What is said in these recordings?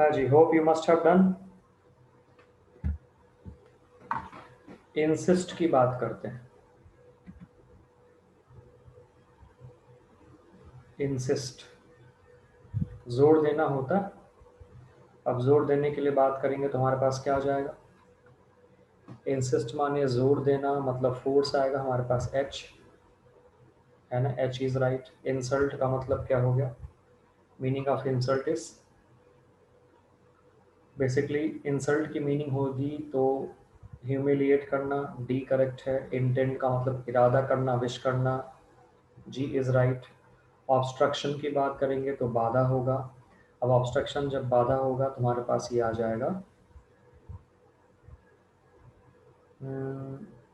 हाँ जी, hope you must have done. Insist की बात करते हैं। इंसिस्ट जोर देना होता है। अब जोर देने के लिए बात करेंगे तो हमारे पास क्या आ जाएगा? इंसिस्ट माने जोर देना, मतलब फोर्स आएगा हमारे पास एच, है ना। H is right. इंसल्ट का मतलब क्या हो गया? Meaning of insult is basically, insult की मीनिंग होगी तो ह्यूमिलिएट करना, डी करेक्ट है। इंटेंट का मतलब इरादा करना, विश करना, जी इज राइट। ऑब्स्ट्रक्शन की बात करेंगे तो बाधा होगा। अब ऑब्स्ट्रक्शन जब बाधा होगा तो हमारे पास ये आ जाएगा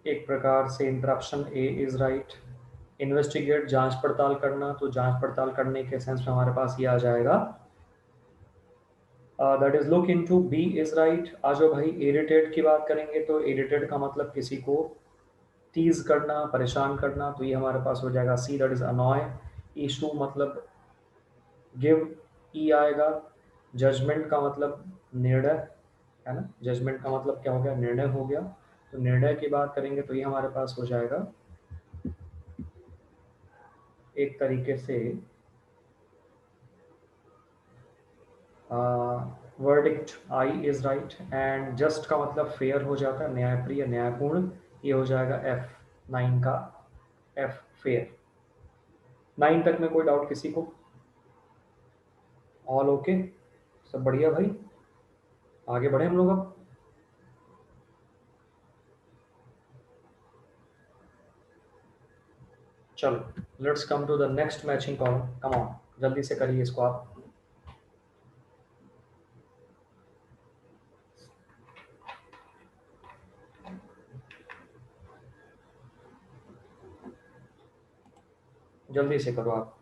एक प्रकार से interruption, A is right. Investigate जांच पड़ताल करना, तो जांच पड़ताल करने के सेंस में हमारे पास ये आ जाएगा that is look into, b is right. आ जाओ भाई, इरिटेट की बात करेंगे तो इरिटेट का मतलब किसी को टीज करना, परेशान करना, तो ये हमारे पास हो जाएगा सी, दैट इज अनॉय। इशू मतलब गिव, ई आएगा। जजमेंट का मतलब निर्णय, है ना। जजमेंट का मतलब क्या हो गया? निर्णय हो गया। तो निर्णय की बात करेंगे तो ये हमारे पास हो जाएगा एक तरीके से verdict, I is right. And just का मतलब फेयर हो जाता है, न्यायप्रिय, न्यायपूर्ण। ये हो जाएगा एफ, नाइन का एफ, फेयर। नाइन तक में कोई डाउट किसी को? ऑल ओके, सब बढ़िया भाई। आगे बढ़े हम लोग अब। चलो, let's come to the next matching column. Come on, जल्दी से करिए इसको आप। जल्दी से करो आप।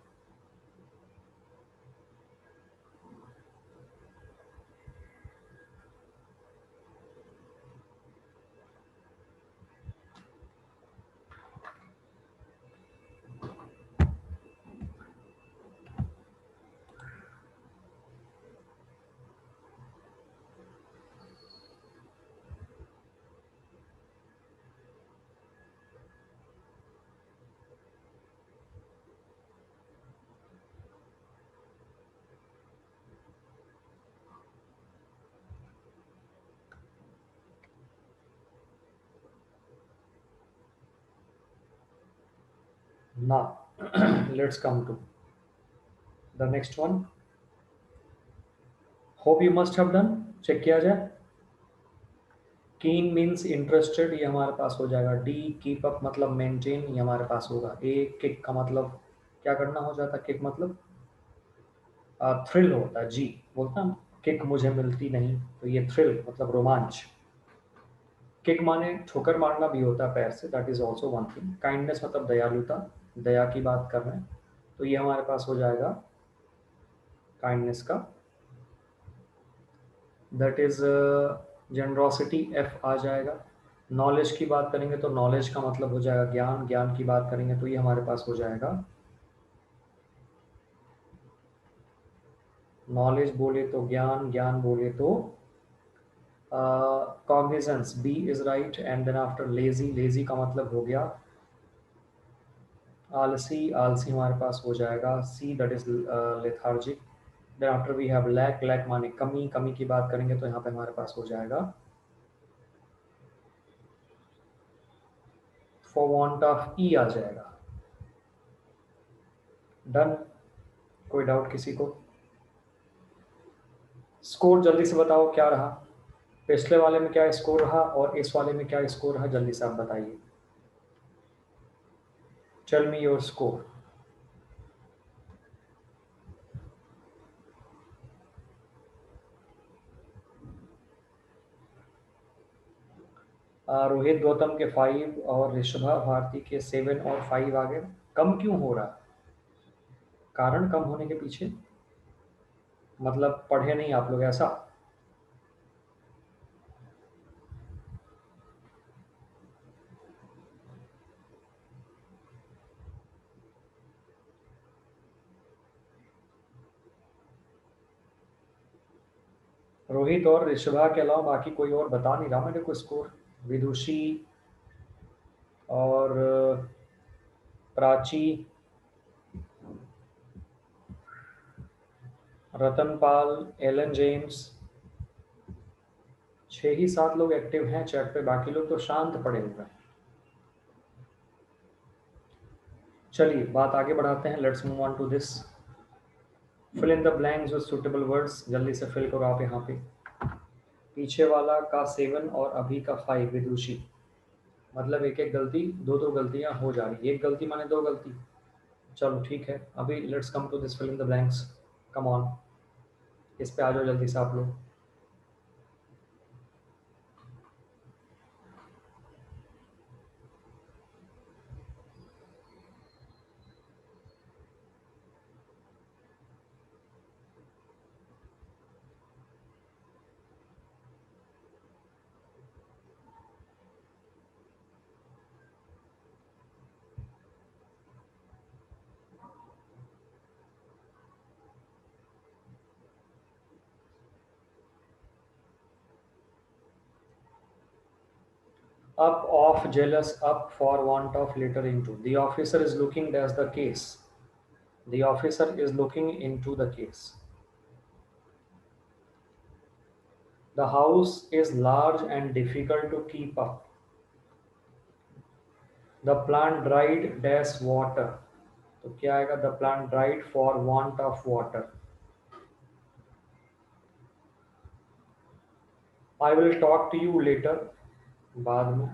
Now, let's come to the next one. Hope you must have done. Check किया जाए। कीन मीन्स इंटरेस्टेड, ये हमारे पास हो जाएगा डी। कीप अप मतलब मेंटेन, ये हमारे पास होगा ए। किक का मतलब क्या करना हो जाता है? किक मतलब थ्रिल होता है, जी। बोलता हम किक मुझे मिलती नहीं, तो ये थ्रिल मतलब रोमांच। किक माने ठोकर मारना भी होता है पैर से, that is also one thing. Kindness मतलब दयालुता, दया की बात कर रहे हैं, तो ये हमारे पास हो जाएगा काइंडनेस का, दैट इज जनरॉसिटी, एफ आ जाएगा। नॉलेज की बात करेंगे तो नॉलेज का मतलब हो जाएगा ज्ञान। ज्ञान की बात करेंगे तो ये हमारे पास हो जाएगा नॉलेज बोले तो ज्ञान, ज्ञान बोले तो cognizance, B is right. And then after lazy, lazy का मतलब हो गया आलसी, आलसी हमारे पास हो जाएगा c, that is lethargic. Then after we have lack, lack माने कमी, कमी की बात करेंगे तो यहाँ पे हमारे पास हो जाएगा फॉर वांट ऑफ, ई आ जाएगा। डन, कोई डाउट किसी को? स्कोर जल्दी से बताओ क्या रहा। पिछले वाले में क्या स्कोर रहा और इस वाले में क्या स्कोर रहा, जल्दी से आप बताइए। Tell me your score. Rohit Gautam के 5 और ऋषभा भारती के 7 और 5 आ गए। कम क्यों हो रहा है? कारण कम होने के पीछे मतलब पढ़े नहीं आप लोग, ऐसा? रोहित और ऋषभा के अलावा बाकी कोई और बता नहीं रहा मेरे को स्कोर। विदुषी और प्राची, रतनपाल, एलन जेम्स, 6 ही 7 लोग एक्टिव हैं चैट पे, बाकी लोग तो शांत पड़े हुए हैं। चलिए बात आगे बढ़ाते हैं। Let's move on to this. Fill in the blanks with suitable words. जल्दी से फिल करो आप यहाँ पे। पीछे वाला का 7 और अभी का 5 विदुषी। मतलब एक एक गलती, दो दो गलतियां हो जा रही, एक गलती माने दो गलती। चलो ठीक है, अभी let's come to this fill in the blanks. Come on, इस पे आ जाओ जल्दी से आप लोग। Up, off, jealous, up, for want of, later, into. The officer is looking, that's the case. The officer is looking into the case. The house is large and difficult to keep up. The plant dried dash water. तो क्या आएगा? The plant dried for want of water. I will talk to you later. बाद में.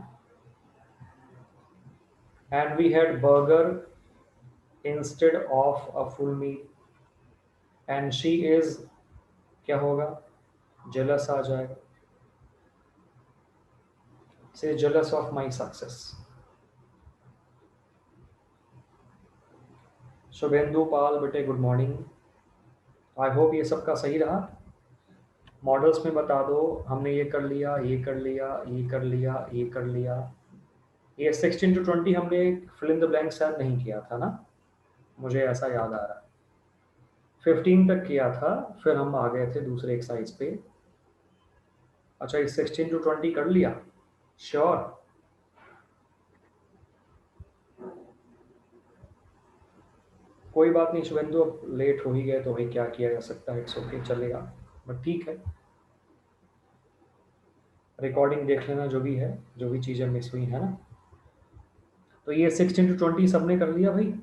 And we had burger instead of a full meal. And she is, क्या होगा? Jealous आ जाएगा. Say jealous of my success. Suvendu पाल बेटे good morning. I hope ये सबका सही रहा। मॉडल्स में बता दो, हमने ये कर लिया, ये कर लिया, ये कर लिया, ये कर लिया। ये 16 to 20 हमने फिल इन द ब्लैंक शायद नहीं किया था ना, मुझे ऐसा याद आ रहा है। 15 तक किया था, फिर हम आ गए थे दूसरे एक्सरसाइज पे। अच्छा, ये 16 to 20 कर लिया? श्योर? कोई बात नहीं शुभेंदु, अब लेट हो ही गए तो भाई क्या किया जा सकता है, इट्स ओके, चलेगा। बट ठीक है, रिकॉर्डिंग देख लेना जो भी है, जो भी चीज़ें मिस हुई है ना। तो ये 16 to 20 सबने कर लिया भाई।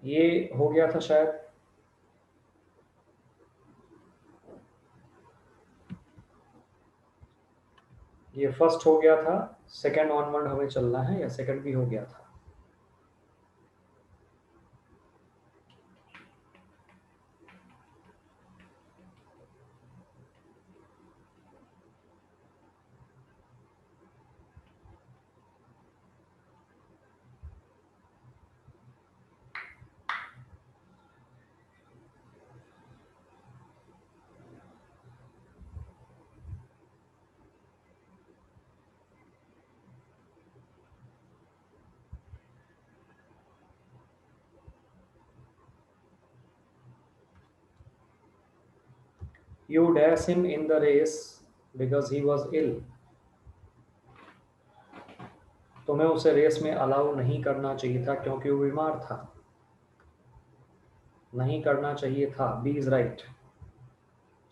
ये हो गया था शायद। ये फर्स्ट हो गया था, सेकंड ऑनवर्ड हमें चलना है, या सेकंड भी हो गया था? You dash him in the race because he was ill. तुम्हें उसे रेस में अलाउ नहीं करना चाहिए था क्योंकि वो बीमार था। नहीं करना चाहिए था, B is right.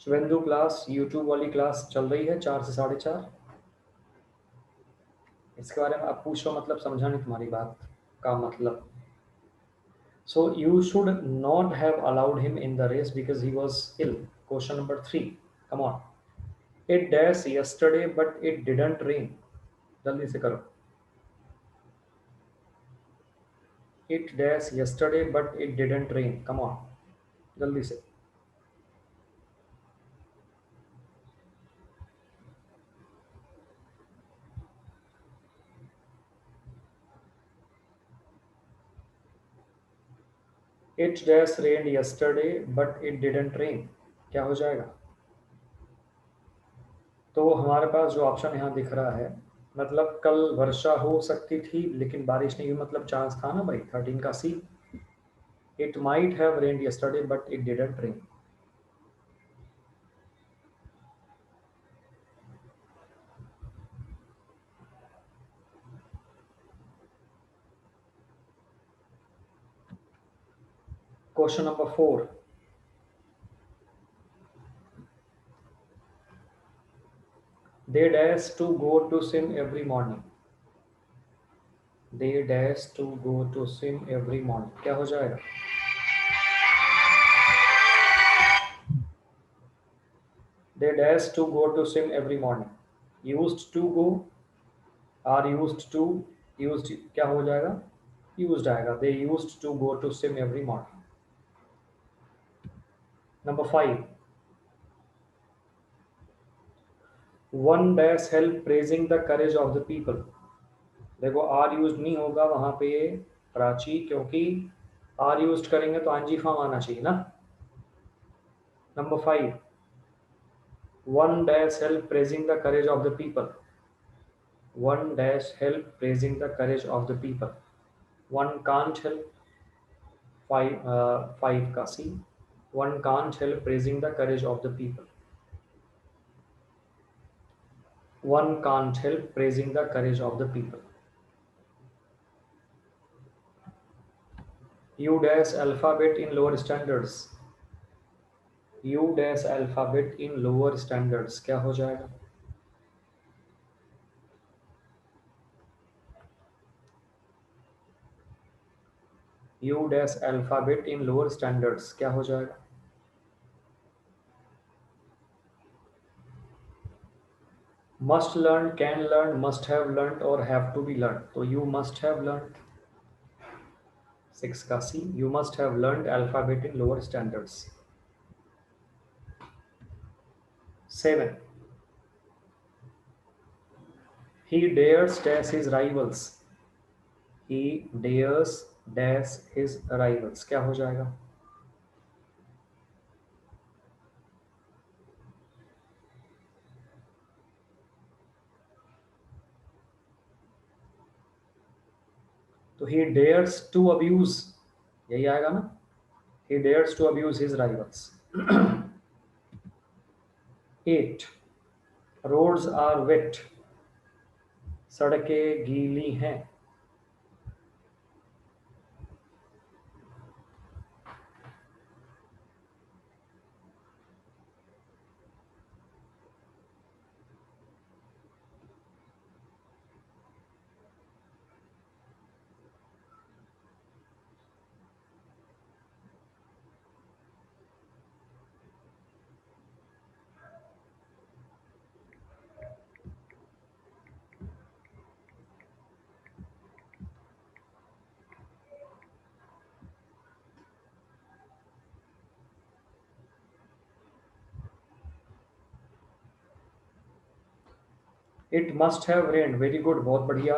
Shubhendu class, YouTube वाली क्लास चल रही है 4 से 4:30। इसके बारे में आप पूछ रहे हो, मतलब समझा नहीं तुम्हारी बात का मतलब। So you should not have allowed him in the race because he was ill. Question number 3. Come on. It dash yesterday but it didn't rain. जल्दी से करो। It dash yesterday but it didn't rain. Come on. जल्दी से। It dash rained yesterday but it didn't rain. क्या हो जाएगा? तो हमारे पास जो ऑप्शन यहाँ दिख रहा है, मतलब कल वर्षा हो सकती थी लेकिन बारिश नहीं हुई, मतलब चांस था ना भाई, 13 का सी। It might have rained yesterday but it didn't rain. Question number 4. They dash to go to swim every morning. They dash to go to swim every morning. क्या हो जाएगा? They dash to go to swim every morning. Used to go, are used to, used क्या हो जाएगा? Used आएगा. They used to go to swim every morning. Number 5. One dash help praising the courage of the people. देखो are use नहीं होगा वहां पे प्राची, क्योंकि आर यूज करेंगे तो आंजी फॉर्म आना चाहिए ना. Number 5. One dash help praising the courage of the people. One dash help praising the courage of the people. One can't help. Five का C. One can't help praising the courage of the people. One can't help praising the courage of the people. U dash alphabet in lower standards. U dash alphabet in lower standards क्या हो जाएगा? U dash alphabet in lower standards क्या हो जाएगा? Must learn, can learn, must have learnt और have to be learned. तो you must have learned. 6 का C. You must have learned alphabet in lower standards. 7. He dares dash his rivals. He dares dash his rivals क्या हो जाएगा? तो he dares to abuse, यही आएगा ना? He dares to abuse his rivals. 8. Roads are wet. सड़कें गीली हैं. It must have rained. Very good, बहुत बढ़िया.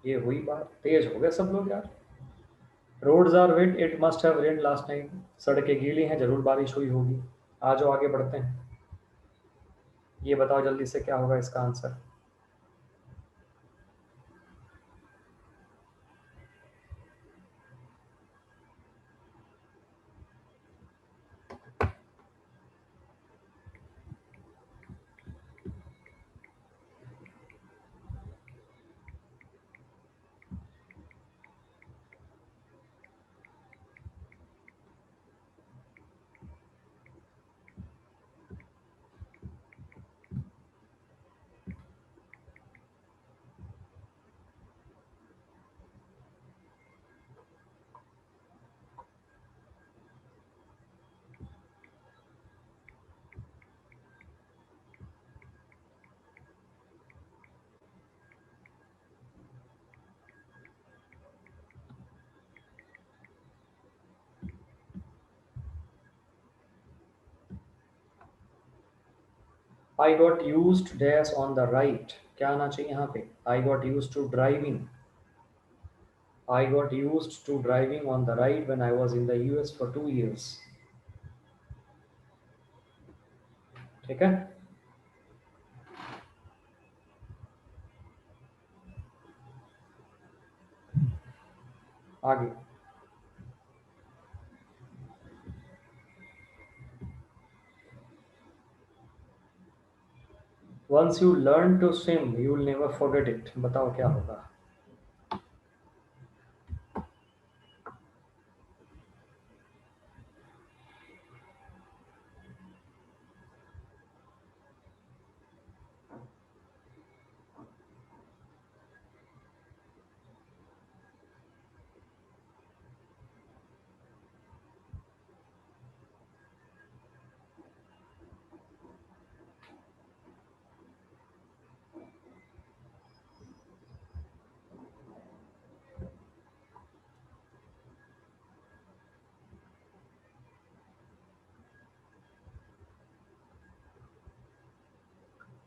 ये हुई बात, तेज हो गए सब लोग यार. Roads are wet, it must have rain last night. सड़कें गीली हैं, जरूर बारिश हुई होगी. आ जाओ आगे बढ़ते हैं. ये बताओ जल्दी से क्या होगा इसका answer. I got used dash on the right. क्या आना चाहिए यहाँ पे? I got used to driving. I got used to driving on the right when I was in the US for 2 years. ठीक है. आगे. Once you learn to swim, you will never forget it. बताओ क्या होगा.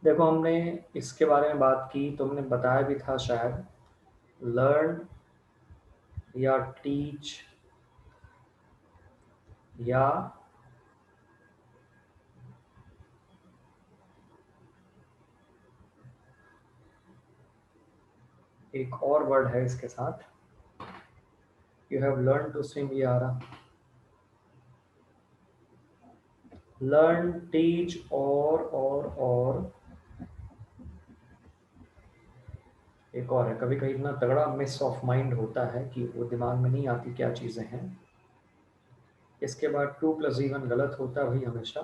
देखो हमने इसके बारे में बात की, तुमने बताया भी था शायद, लर्न या टीच या एक और वर्ड है इसके साथ, you have learn to swim, ये आ रहा, लर्न टीच और एक और है। कभी कभी इतना तगड़ा मिस ऑफ माइंड होता है कि वो दिमाग में नहीं आती क्या चीज़ें हैं। इसके बाद 2+1 गलत होता है भाई हमेशा,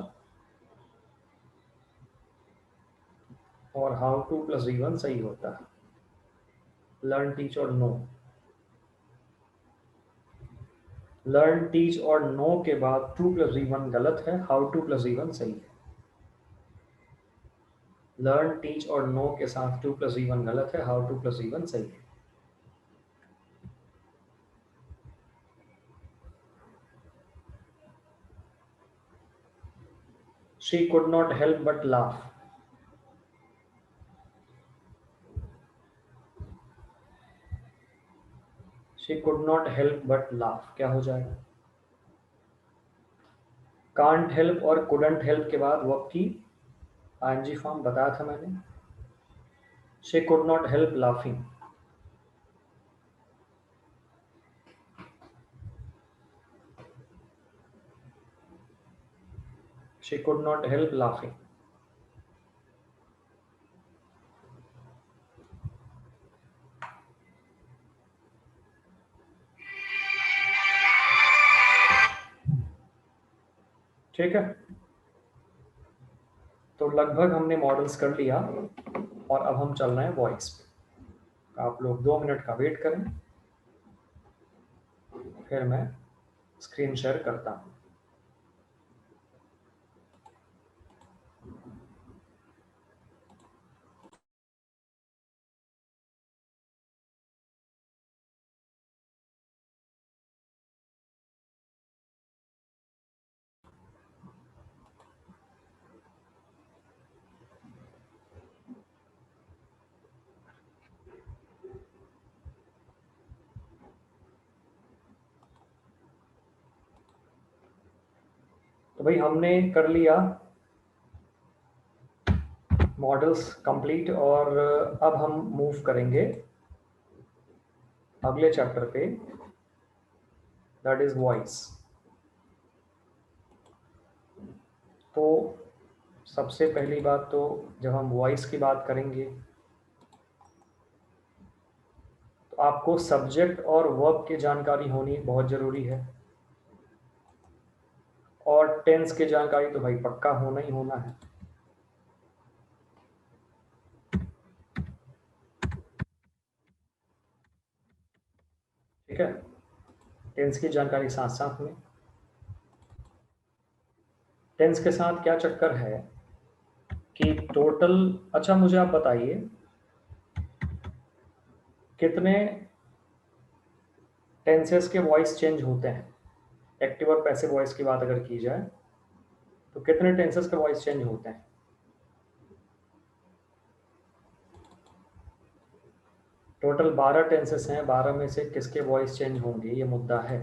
और हाउ 2+1 सही होता है। लर्न टीच और नो, लर्न टीच और नो के बाद 2+1 गलत है, हाउ 2+1 सही है। लर्न टीच और नो के साथ 2+1 गलत है, हाउ 2+1 सही है। She could not help but laugh, she could not help but laugh क्या हो जाएगा? कांट हेल्प और कुडंट हेल्प के बाद वर्ब की आईएनजी फॉर्म बताया था मैंने। She could not help laughing, she could not help laughing. ठीक है, तो लगभग हमने मॉडल्स कर लिया, और अब हम चल रहे हैं वॉइस पे। आप लोग 2 मिनट का वेट करें, फिर मैं स्क्रीन शेयर करता हूँ। तो भाई हमने कर लिया मॉडल्स कंप्लीट, और अब हम मूव करेंगे अगले चैप्टर पे, दैट इज वॉइस। तो सबसे पहली बात तो, जब हम वॉइस की बात करेंगे तो आपको सब्जेक्ट और वर्ब की जानकारी होनी बहुत ज़रूरी है, और टेंस की जानकारी तो भाई पक्का होना ही होना है। ठीक है, टेंस की जानकारी साथ साथ में। टेंस के साथ क्या चक्कर है कि टोटल, अच्छा मुझे आप बताइए कितने टेंसेस के वॉइस चेंज होते हैं? एक्टिव और पैसिव वॉइस की बात अगर की जाए तो कितने टेंसेस के वॉइस चेंज होते हैं? टोटल 12 टेंसेस हैं, 12 में से किसके वॉइस चेंज होंगे, ये मुद्दा है।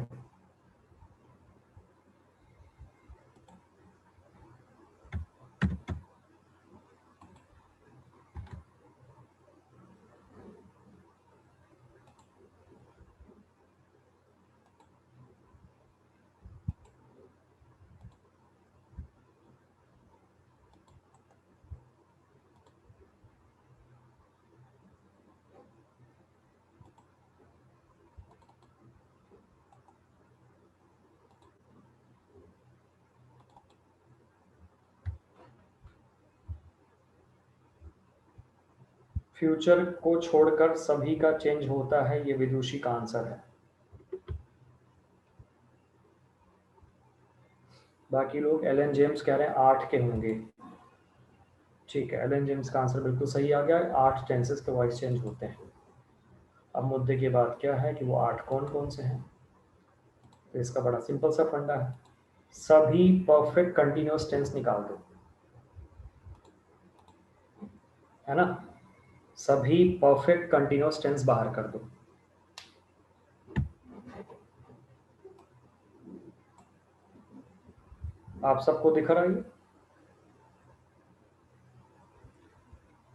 फ्यूचर को छोड़कर सभी का चेंज होता है, ये विदुषी का आंसर है। बाकी लोग एलन जेम्स कह रहे हैं 8 के होंगे। ठीक है, एलन जेम्स का आंसर बिल्कुल सही आ गया, 8 टेंसेस के वॉइस चेंज होते हैं। अब मुद्दे की बात क्या है कि वो 8 कौन कौन से हैं? तो इसका बड़ा सिंपल सा फंडा है, सभी परफेक्ट कंटिन्यूअस टेंस निकाल दो। है ना। सभी परफेक्ट कंटिन्यूअस टेंस बाहर कर दो। आप सबको दिख रहा है?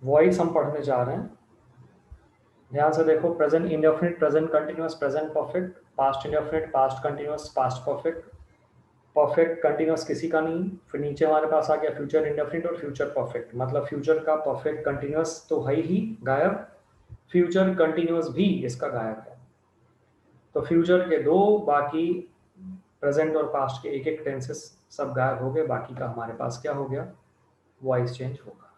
वॉइस हम पढ़ने जा रहे हैं, ध्यान से देखो। Present indefinite, present continuous, present perfect, past indefinite, past continuous, past perfect. Perfect continuous किसी का नहीं। फिर नीचे हमारे पास आ गया फ्यूचर इंडेफिनिट और फ्यूचर परफेक्ट। मतलब फ्यूचर का परफेक्ट कंटिन्यूअस तो है ही गायब, फ्यूचर कंटिन्यूअस भी इसका गायब है। तो फ्यूचर के दो, बाकी प्रेजेंट और पास्ट के एक एक टेंसेस सब गायब हो गए। बाकी का हमारे पास क्या हो गया, वॉइस चेंज होगा।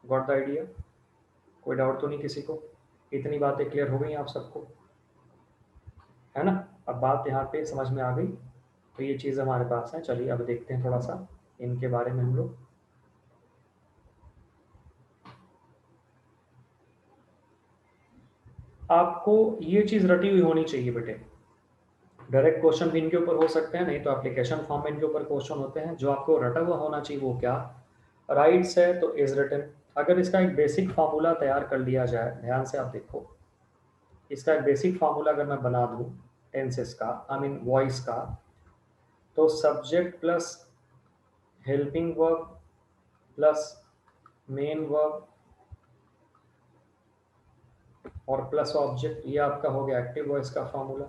Got the idea? कोई डाउट तो नहीं किसी को? इतनी बातें क्लियर हो गई आप सबको, है ना। अब बात यहाँ पे समझ में आ गई। तो ये चीज़ हमारे पास है। चलिए अब देखते हैं थोड़ा सा इनके बारे में हम लोग। आपको ये चीज़ रटी हुई होनी चाहिए बेटे। डायरेक्ट क्वेश्चन भी इनके ऊपर हो सकते हैं, नहीं तो एप्लीकेशन फॉर्म में इनके ऊपर क्वेश्चन होते हैं। जो आपको रटा हुआ होना चाहिए वो क्या, राइट्स है तो इज रिटन। अगर इसका एक बेसिक फार्मूला तैयार कर लिया जाए, ध्यान से आप देखो, इसका एक बेसिक फार्मूला अगर मैं बना दूं टेंसेस का, आई मीन वॉइस का, तो subject plus helping verb plus main verb और प्लस ऑब्जेक्ट, ये आपका हो गया एक्टिव वॉइस का फॉर्मूला।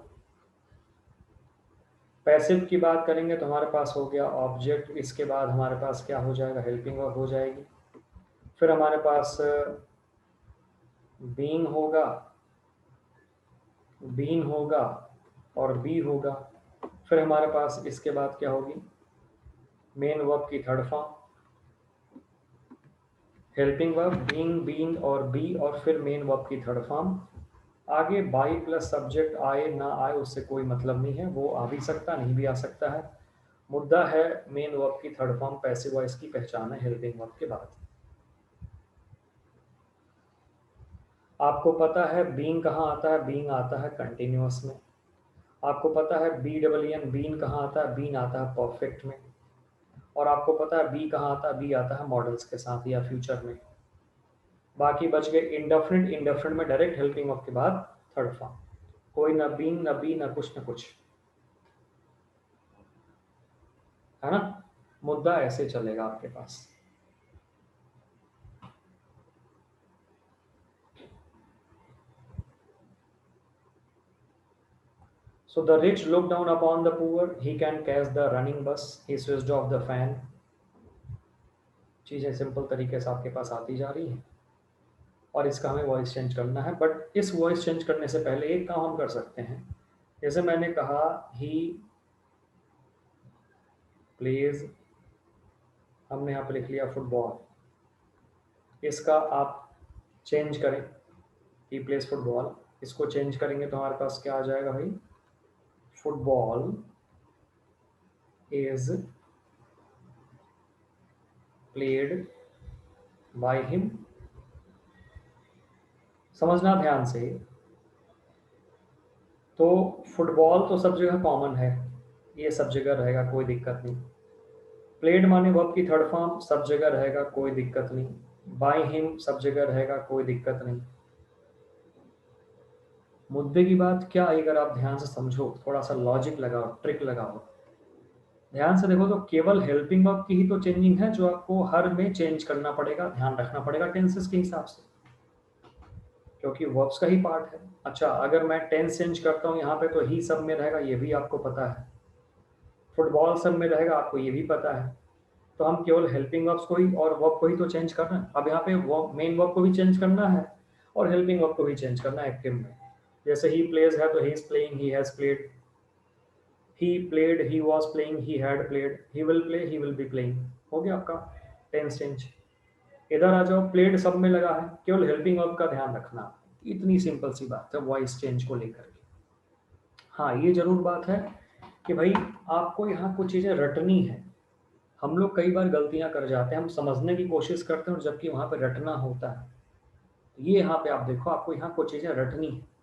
पैसिव की बात करेंगे तो हमारे पास हो गया ऑब्जेक्ट, इसके बाद हमारे पास क्या हो जाएगा, हेल्पिंग वर्ब हो जाएगी। फिर हमारे पास बीइंग होगा, बीन होगा और बी होगा। फिर हमारे पास इसके बाद क्या होगी, मेन वर्ब की third form, helping verb, being, been और बी, और फिर मेन वर्ब की थर्ड फॉर्म। आगे बाई प्लस सब्जेक्ट आए ना आए उससे कोई मतलब नहीं है, वो आ भी सकता नहीं भी आ सकता है। मुद्दा है मेन वर्ब की थर्ड फॉर्म पैसिव वॉइस की पहचान है हेल्पिंग वर्ब के बाद। आपको पता है बीइंग कहाँ आता है, बीइंग आता है कंटिन्यूअस में। आपको पता है बी डबल एन बीन कहाँ आता है, बीन आता है परफेक्ट में। और आपको पता है बी कहाँ आता है, बी आता है मॉडल्स के साथ या फ्यूचर में। बाकी बच गए इंडेफिनिट, इंडेफिनिट में डायरेक्ट हेल्पिंग वर्ब के बाद थर्ड फॉर्म, कोई ना बीन ना बी ना कुछ ना कुछ, है ना। मुद्दा ऐसे चलेगा आपके पास। So the rich look down upon the poor. He can catch the running bus. He switched off the fan. चीज़ें सिंपल तरीके से आपके पास आती जा रही हैं और इसका हमें वॉइस चेंज करना है। बट इस वॉइस चेंज करने से पहले एक काम हम कर सकते हैं। जैसे मैंने कहा ही प्लेज, हमने यहाँ पे लिख लिया फुटबॉल, इसका आप चेंज करें, ही प्लेज फुटबॉल, इसको चेंज करेंगे तो हमारे पास क्या आ जाएगा भाई, football is played by him. समझना ध्यान से, तो फुटबॉल तो सब जगह कॉमन है, ये सब जगह रहेगा, कोई दिक्कत नहीं। प्लेड माने वर्ब की थर्ड फॉर्म, सब जगह रहेगा, कोई दिक्कत नहीं। बाय हिम सब जगह रहेगा, कोई दिक्कत नहीं। मुद्दे की बात क्या आई, अगर आप ध्यान से समझो, थोड़ा सा लॉजिक लगाओ, ट्रिक लगाओ, ध्यान से देखो, तो केवल हेल्पिंग वर्ब की ही तो चेंजिंग है जो आपको हर में चेंज करना पड़ेगा, ध्यान रखना पड़ेगा टेंसेस के हिसाब से, क्योंकि वर्ब्स का ही पार्ट है। अच्छा, अगर मैं टेंस चेंज करता हूँ यहाँ पे तो ही सब में रहेगा, ये भी आपको पता है। फुटबॉल सब में रहेगा, आपको ये भी पता है। तो हम केवल हेल्पिंग वर्ब्स को ही और वर्ब को ही तो चेंज कर रहे हैं। अब यहाँ पे मेन वर्ब को भी चेंज करना है और हेल्पिंग वर्ब को भी चेंज करना है एक्टिव में। जैसे ही प्लेज है तो he is playing, he has played, he played, he was playing, he had played, he will play, he will be playing. हो गया आपका टेंस चेंज। इधर आ जाओ, प्लेड सब में लगा है, केवल हेल्पिंग वर्ब का ध्यान रखना। इतनी सिंपल सी बात है वॉइस चेंज को लेकर के। हाँ, ये जरूर बात है कि भाई आपको यहाँ कुछ चीज़ें रटनी है। हम लोग कई बार गलतियां कर जाते हैं, हम समझने की कोशिश करते हैं और जबकि वहां पे रटना होता है। तो ये यहाँ पे आप देखो, आपको यहाँ कुछ चीजें रटनी है।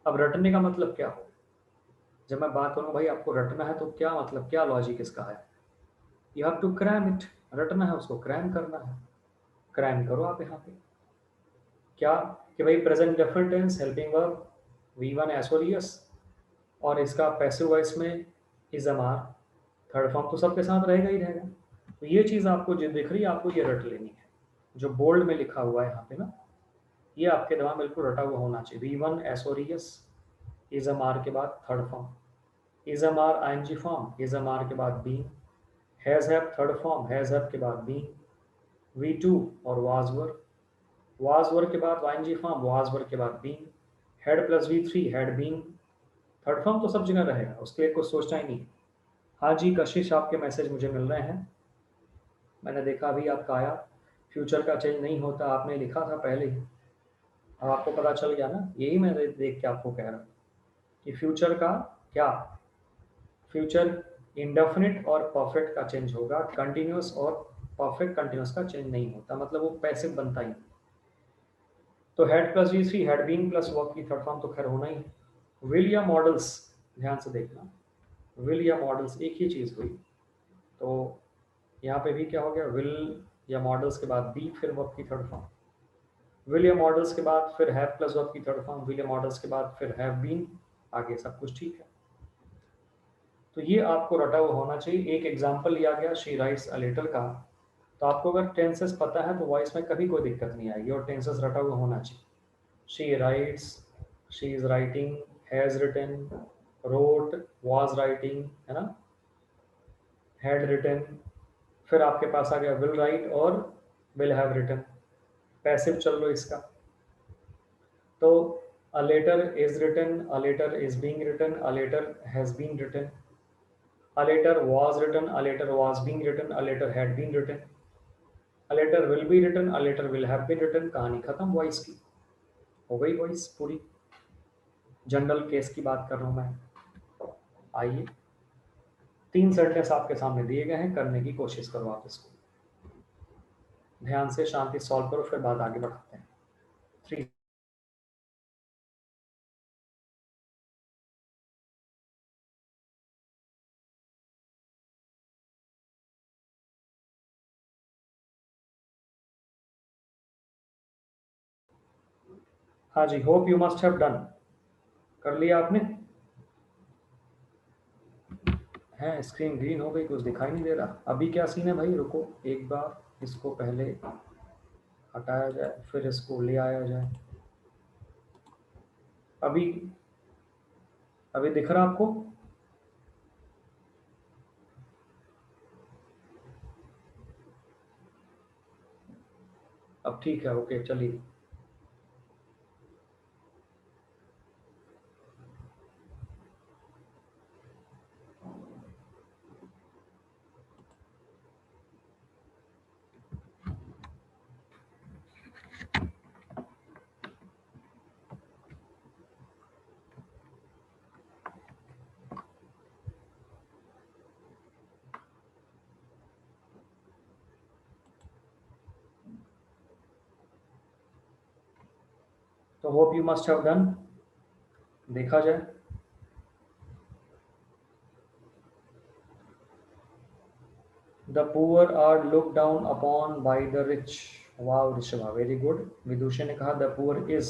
अब रटने का मतलब क्या हो, जब मैं बात करूँ भाई आपको रटना है तो क्या मतलब, क्या लॉजिक इसका है, you have to cram it. रटना है उसको क्रैम करना है। क्राइम करो आप यहाँ पे। क्या कि भाई present definite tense helping verb V1 एसोरियस, और इसका पैसिव वॉइस में is am are, third form तो सबके साथ रहेगा ही रहेगा। तो ये चीज़ आपको जो दिख रही है आपको ये रट लेनी है, जो बोल्ड में लिखा हुआ है यहाँ पे ना, ये आपके दिमाग में बिल्कुल रटा हुआ होना चाहिए। V1 एसोरियस, इज एम आर के बाद third form, is am are ING form, is am are के बाद being, has have third form, has have के बाद बीइंग, V2 और वाज वर के बाद ING फॉर्म, वाज वर के बाद being, head plus V3 had being, third form तो सब जगह रहेगा, उसके लिए कुछ सोचना ही नहीं। हाँ जी कशिश, आपके मैसेज मुझे मिल रहे हैं, मैंने देखा अभी आपका आया। फ्यूचर का चेंज नहीं होता आपने लिखा था पहले ही, अब आपको पता चल गया ना, यही मैं देख के आपको कह रहा हूँ कि फ्यूचर का क्या, फ्यूचर इंडेफिनिट और परफेक्ट का चेंज होगा, कंटिन्यूस और परफेक्ट कंटिन्यूस का चेंज नहीं होता, मतलब वो पैसिव बनता ही। तो had plus V3 had been plus verb की थर्ड फॉर्म तो खैर होना ही है। विल या मॉडल्स, ध्यान से देखना, विल या मॉडल्स एक ही चीज़ हुई। तो यहाँ पे भी क्या हो गया, विल या मॉडल्स के बाद बी फिर वर्ब की थर्ड फॉर्म, विल या मॉडल्स के बाद फिर हैव प्लस वर्ब की थर्ड फॉर्म, विल या मॉडल्स के बाद फिर हैव बीन, आगे सब कुछ ठीक है। तो ये आपको रटा हुआ होना चाहिए। एक एग्जाम्पल लिया गया शी राइट्स अ लेटर का, तो आपको अगर टेंसेस पता है तो वॉइस में कभी कोई दिक्कत नहीं आएगी, और टेंसेस रटा हुआ होना चाहिए। She writes, she is writing, has written, wrote, was writing, है ना, हैड रिटन, फिर आपके पास आ गया विल राइट और विल हैव रिटन, पैसिव चल लो इसका। तो a letter is written, a letter is being written, a letter has been written, a letter was written, a letter was being written, a letter had been written, a letter will be written, a letter will have been written। कहानी खत्म voice की, हो गई voice पूरी। General case की बात कर रहा हूं मैं। आइए, 3 सेंटेंस आपके सामने दिए गए हैं, करने की कोशिश करो आप इसको ध्यान से, शांति सॉल्व करो, फिर बात आगे बढ़ाते हैं। 3। हाँ जी, hope you must have done, कर लिया आपने? है स्क्रीन ग्रीन हो गई, कुछ दिखाई नहीं दे रहा। अभी क्या सीन है भाई, रुको एक बार इसको पहले हटाया जाए फिर इसको ले आया जाए। अभी अभी दिख रहा आपको? अब ठीक है, ओके चलिए। तो hope you must have done, देखा जाए। The poor are look down upon by the rich. वाह ऋषभा, वेरी गुड। विदुषी ने कहा द पुअर इज,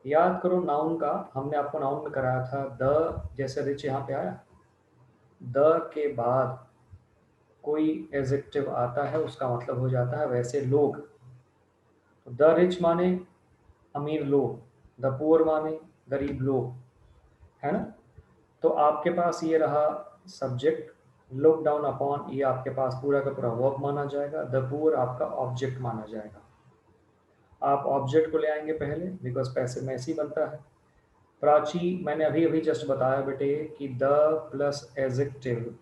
याद करो नाउन का, हमने आपको नाउन में कराया था द, जैसे रिच यहाँ पे आया, द के बाद कोई एडजेक्टिव आता है उसका मतलब हो जाता है वैसे लोग। तो द रिच माने अमीर लोग, द पुअर माने गरीब लोग, है ना। तो आपके पास ये रहा सब्जेक्ट, लुक डाउन अपॉन ये आपके पास पूरा का पूरा वर्ब माना जाएगा, द पुअर आपका ऑब्जेक्ट माना जाएगा। आप ऑब्जेक्ट को ले आएंगे पहले, बिकॉज पैसे में ऐसे ही बनता है। प्राची, मैंने अभी अभी जस्ट बताया बेटे कि the plus adjective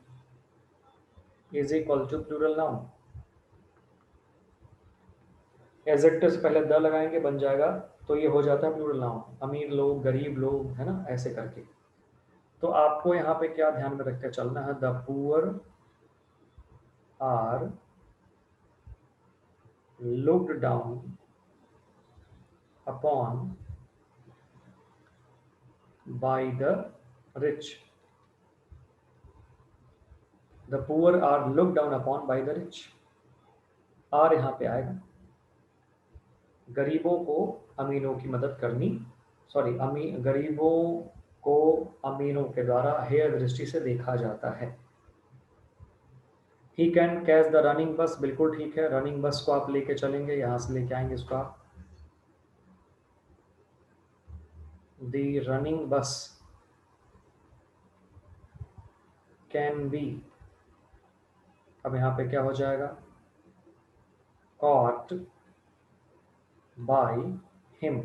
is equal to plural noun. Adjective से पहले द लगाएंगे बन जाएगा, तो ये हो जाता है प्लूरल नाउन, अमीर लोग, गरीब लोग, है ना, ऐसे करके। तो आपको यहाँ पे क्या ध्यान में रख के चलना है, the poor are looked down upon by the rich। the poor are looked down upon by the rich, are यहाँ पे आएगा। गरीबों को अमीरों की मदद करनी, सॉरी, गरीबों को अमीरों के द्वारा हेय दृष्टि से देखा जाता है। He can catch the running बस, बिल्कुल ठीक है, रनिंग बस को आप लेके चलेंगे, यहां से लेके आएंगे इसको आप। द रनिंग बस कैन बी, अब यहाँ पे क्या हो जाएगा, caught by him,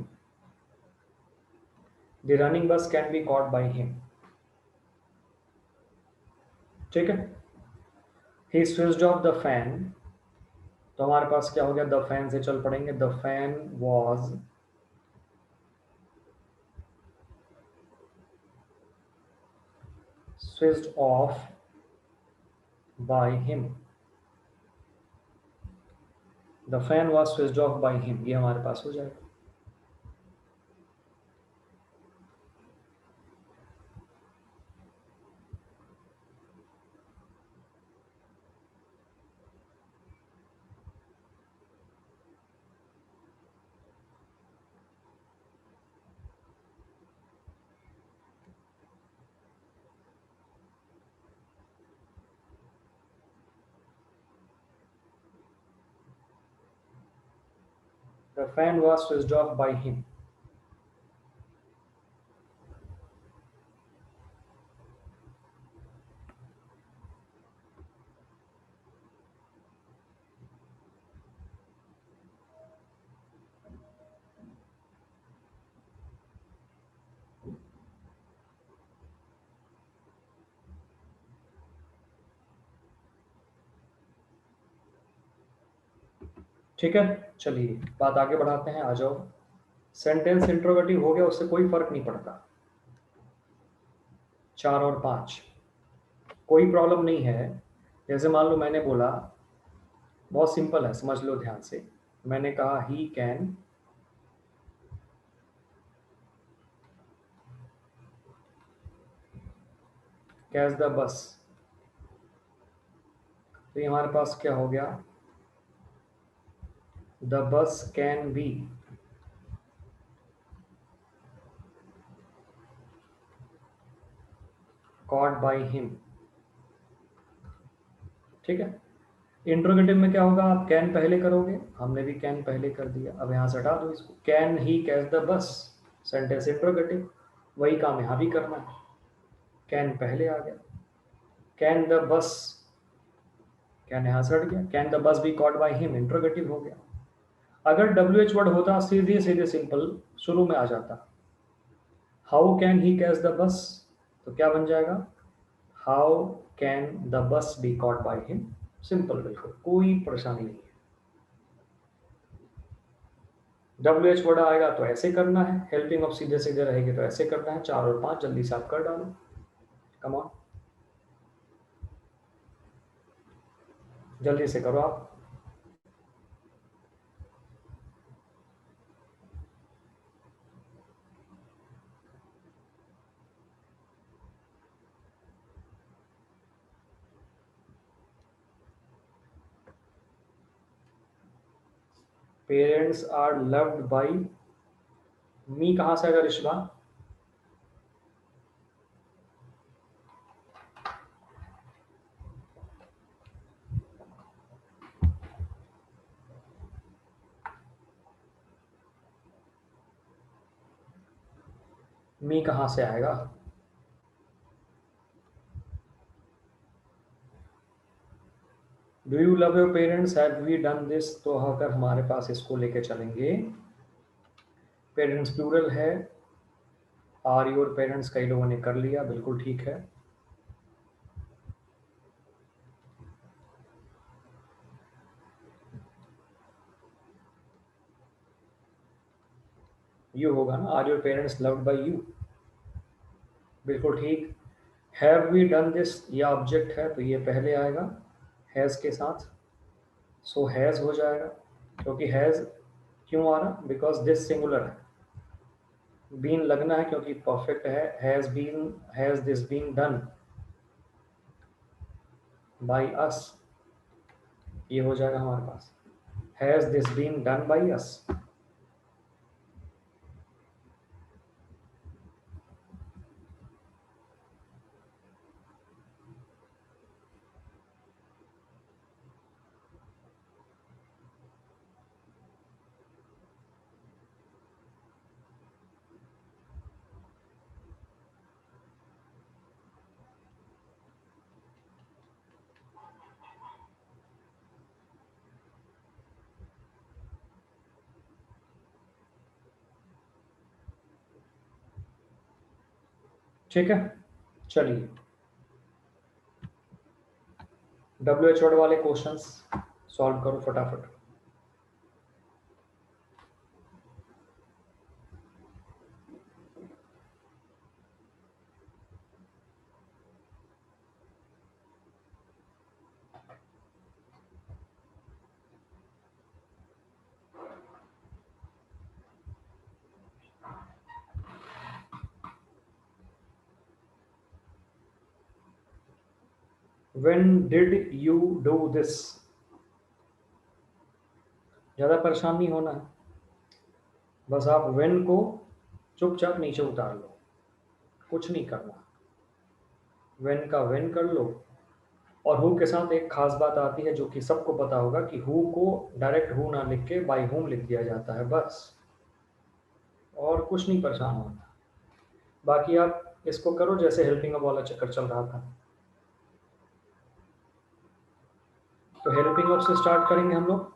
the running bus can be caught by him। ठीक है। he switched off the fan, तो हमारे पास क्या हो गया, द फैन से चल पड़ेंगे, the fan was switched off by him, the fan was switched off by him, ये हमारे पास हो जाएगा। The fan was switched off by him. ठीक है, चलिए बात आगे बढ़ाते हैं, आ जाओ। सेंटेंस इंट्रोगेटिव हो गया, उससे कोई फर्क नहीं पड़ता, 4 और 5 कोई प्रॉब्लम नहीं है। जैसे मान लो मैंने बोला, बहुत सिंपल है, समझ लो ध्यान से, मैंने कहा he can catch the bus, तो ये हमारे पास क्या हो गया, the bus can be caught by him. ठीक है। इंट्रोगेटिव में क्या होगा, आप कैन पहले करोगे, हमने भी कैन पहले कर दिया, अब यहां से हटा दो इसको, कैन ही कैच द बस, सेंटेंस इंट्रोगेटिव, वही काम यहां भी करना है, कैन पहले आ गया, कैन द बस, कैन यहां से हट गया, can the bus be caught by him, interrogative हो गया। अगर डब्ल्यू एच वर्ड होता, सीधे सीधे सिंपल शुरू में आ जाता, how can he catch the bus, तो क्या बन जाएगा, how can the bus be caught by him, simple, बिल्कुल कोई परेशानी नहीं है। डब्ल्यू एच वर्ड आएगा तो ऐसे करना है, हेल्पिंग ऑफ सीधे सीधे रहेगी तो ऐसे करना है, 4 और 5 जल्दी से आप कर डालो, कम ऑन, जल्दी से करो आप। Parents are loved by me, कहां से आएगा ऋषभा, मी कहां से आएगा, do you love your parents, have we done this, तो अगर हमारे पास इसको लेके चलेंगे, पेरेंट्स प्लूरल है, आर योर पेरेंट्स कई लोगों ने कर लिया, बिल्कुल ठीक है। यू होगा ना, are your parents loved by you, बिल्कुल ठीक। हैव वी डन दिस, ये ऑब्जेक्ट है तो ये पहले आएगा हैज़ के साथ, सो हैज़ हो जाएगा, क्योंकि हैज़ क्यों आ रहा, बिकॉज दिस सिंगुलर है, बीन लगना है क्योंकि परफेक्ट है, has this been done by us, ये हो जाएगा हमारे पास, has this been done by us. ठीक है, चलिए WH वर्ड वाले क्वेश्चंस सॉल्व करो फटाफट। When did you do this? ज़्यादा परेशान नहीं होना है, बस आप when को चुपचाप नीचे उतार लो, कुछ नहीं करना। when का when कर लो। और हु के साथ एक खास बात आती है जो कि सबको पता होगा कि हु को डायरेक्ट हु ना लिख के बाय हुम लिख दिया जाता है बस, और कुछ नहीं परेशान होना। बाकी आप इसको करो जैसे हेल्पिंग अप वाला चक्कर चल रहा था। तो हेल्पिंग अप से स्टार्ट करेंगे हम लोग।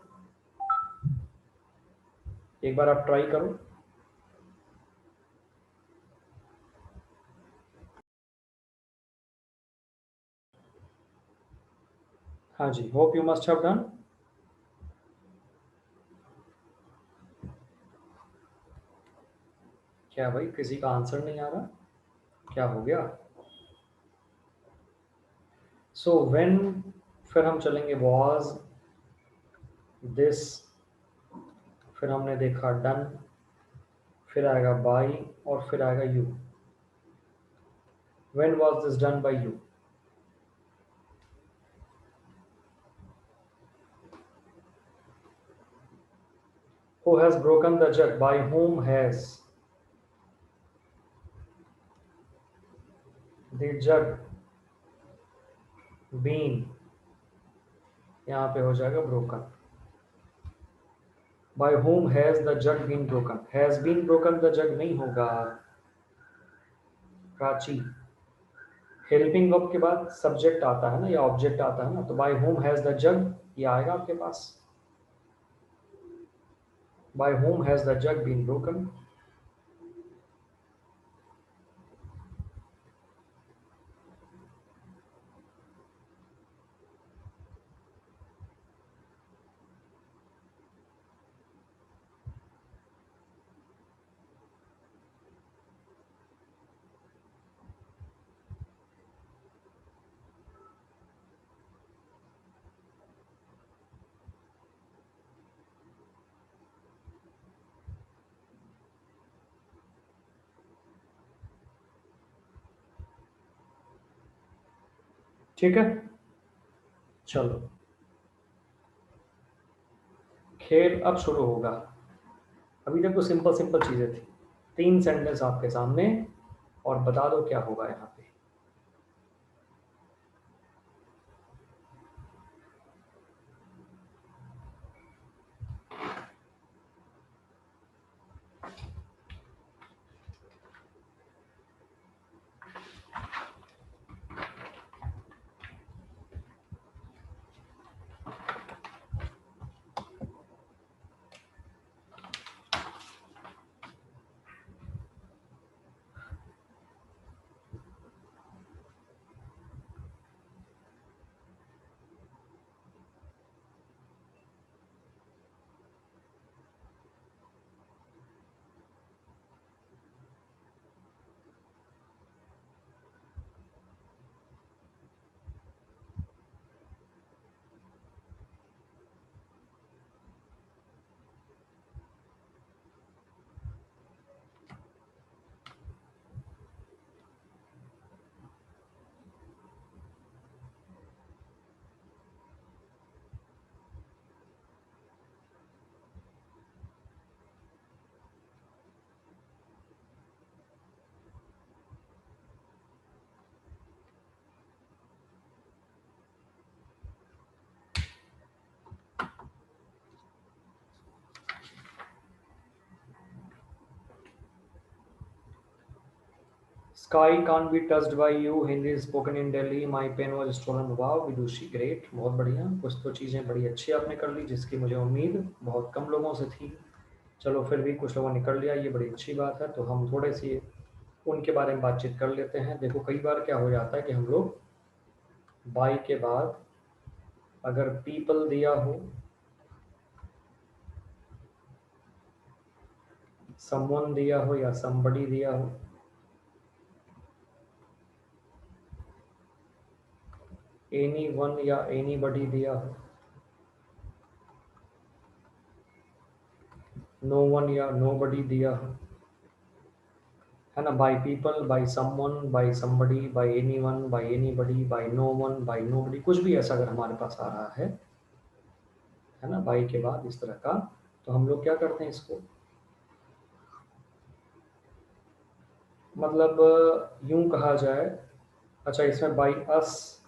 एक बार आप ट्राई करो। हाँ जी, hope you must have done. क्या भाई, किसी का आंसर नहीं आ रहा, क्या हो गया? सो व्हेन, फिर हम चलेंगे वाज, दिस, फिर हमने देखा डन, फिर आएगा बाय, और फिर आएगा you. When was this done by you? Who has broken the jug? By whom has the jug been? यहाँ पे हो जाएगा broken. By whom has the jug been broken? Has been broken the jug नहीं होगा Prachi. Helping verb के बाद subject आता है ना, या ऑब्जेक्ट आता है ना, तो by whom has the jug ये आएगा आपके पास। By whom has the jug been broken? ठीक है, चलो खेल अब शुरू होगा। अभी तक तो सिंपल सिंपल चीजें थी। 3 सेंटेंस आपके सामने, और बता दो क्या होगा यहाँ पे। Sky can't be touched by you. Hindi is spoken in Delhi. My pen was stolen. Wow, Vidushi great, बहुत बढ़िया। कुछ तो चीज़ें बड़ी अच्छी आपने कर ली जिसकी मुझे उम्मीद बहुत कम लोगों से थी। चलो फिर भी कुछ लोगों ने कर लिया, ये बड़ी अच्छी बात है। तो हम थोड़े सी उनके बारे में बातचीत कर लेते हैं। देखो कई बार क्या हो जाता है कि हम लोग बाय के बाद अगर पीपल दिया हो, समवन दिया हो या समबडी दिया हो, एनी वन या एनीबडी दिया हो, नो वन या नोबडी दिया हो, है ना, by people, by someone, by somebody, by anyone, by anybody, by no one, by nobody, कुछ भी ऐसा अगर हमारे पास आ रहा है ना, बाय के बाद इस तरह का, तो हम लोग क्या करते हैं इसको, मतलब यूं कहा जाए, अच्छा इसमें बाय अस,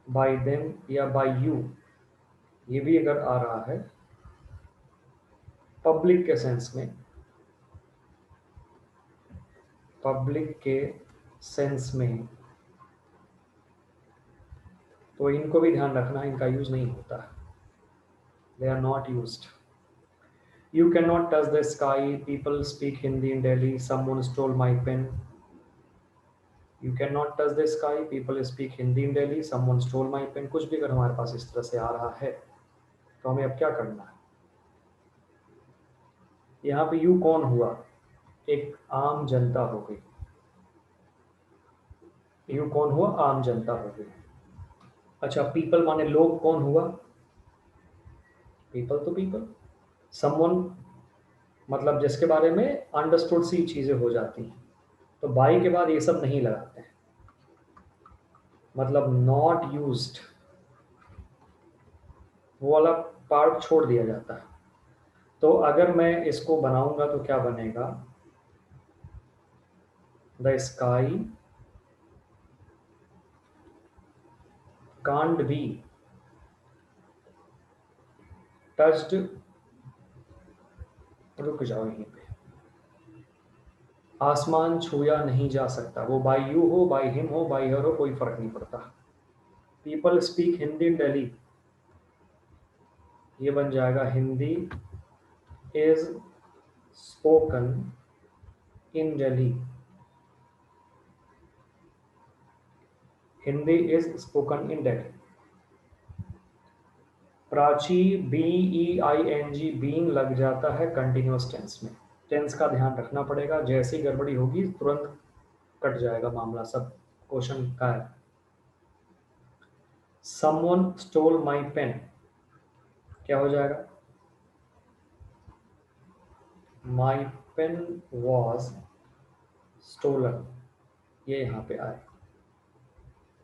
बाय देम या बाय यू, ये भी अगर आ रहा है पब्लिक के सेंस में, पब्लिक के सेंस में, तो इनको भी ध्यान रखना, इनका यूज नहीं होता, they are not used. You cannot touch the sky, people speak Hindi in Delhi, someone stole my pen. You cannot touch the sky, people speak Hindi in Delhi, someone stole my pen। कुछ भी अगर हमारे पास इस तरह से आ रहा है तो हमें अब क्या करना है, यहाँ पे यू कौन हुआ, एक आम जनता हो गई, यू कौन हुआ, आम जनता हो गई। अच्छा पीपल माने लोग, कौन हुआ, पीपल तो पीपल, समवन मतलब जिसके बारे में अंडरस्टूड सी चीजें हो जाती हैं, तो बाई के बाद ये सब नहीं लगाते हैं, मतलब नॉट यूज्ड वो वाला पार्ट छोड़ दिया जाता है। तो अगर मैं इसको बनाऊंगा तो क्या बनेगा, the sky can't be touched, रुक जाओ यहीं पे, आसमान छुआ नहीं जा सकता, वो बाई यू हो, बाई हिम हो, बाई हर हो, कोई फर्क नहीं पड़ता। People speak Hindi in Delhi, ये बन जाएगा Hindi is spoken in Delhi, Hindi is spoken in Delhi. Prachi B E I N G being लग जाता है कंटिन्यूअस टेंस में, टेंस का ध्यान रखना पड़ेगा, जैसी गड़बड़ी होगी तुरंत कट जाएगा मामला, सब क्वेश्चन का है। समवन स्टोल माई पेन, क्या हो जाएगा, माई पेन वॉज स्टोलन, ये यहां पे आए,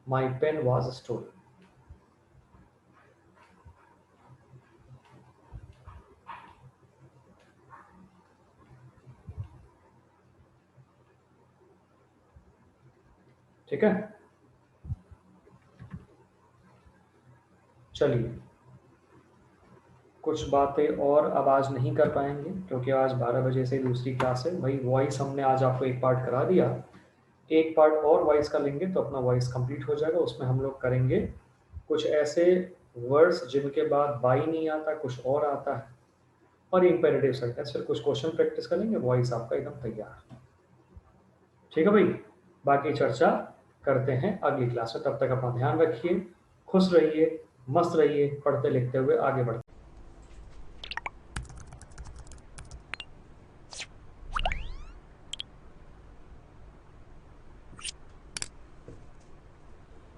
माई पेन वॉज स्टोलन। ठीक है, चलिए कुछ बातें और अब आज नहीं कर पाएंगे क्योंकि आज 12 बजे से दूसरी क्लास है भाई। वॉइस हमने आज आपको एक पार्ट करा दिया, एक पार्ट और वॉइस का लेंगे तो अपना वॉइस कंप्लीट हो जाएगा। उसमें हम लोग करेंगे कुछ ऐसे वर्ड्स जिनके बाद बाई नहीं आता, कुछ और आता है, और इंपेरेटिव सेंटेंस, फिर कुछ क्वेश्चन प्रैक्टिस करेंगे, वॉइस आपका एकदम तैयार। ठीक है भाई, बाकी चर्चा करते हैं अगली क्लास में, तब तक अपना ध्यान रखिए, खुश रहिए, मस्त रहिए, पढ़ते लिखते हुए आगे बढ़ते।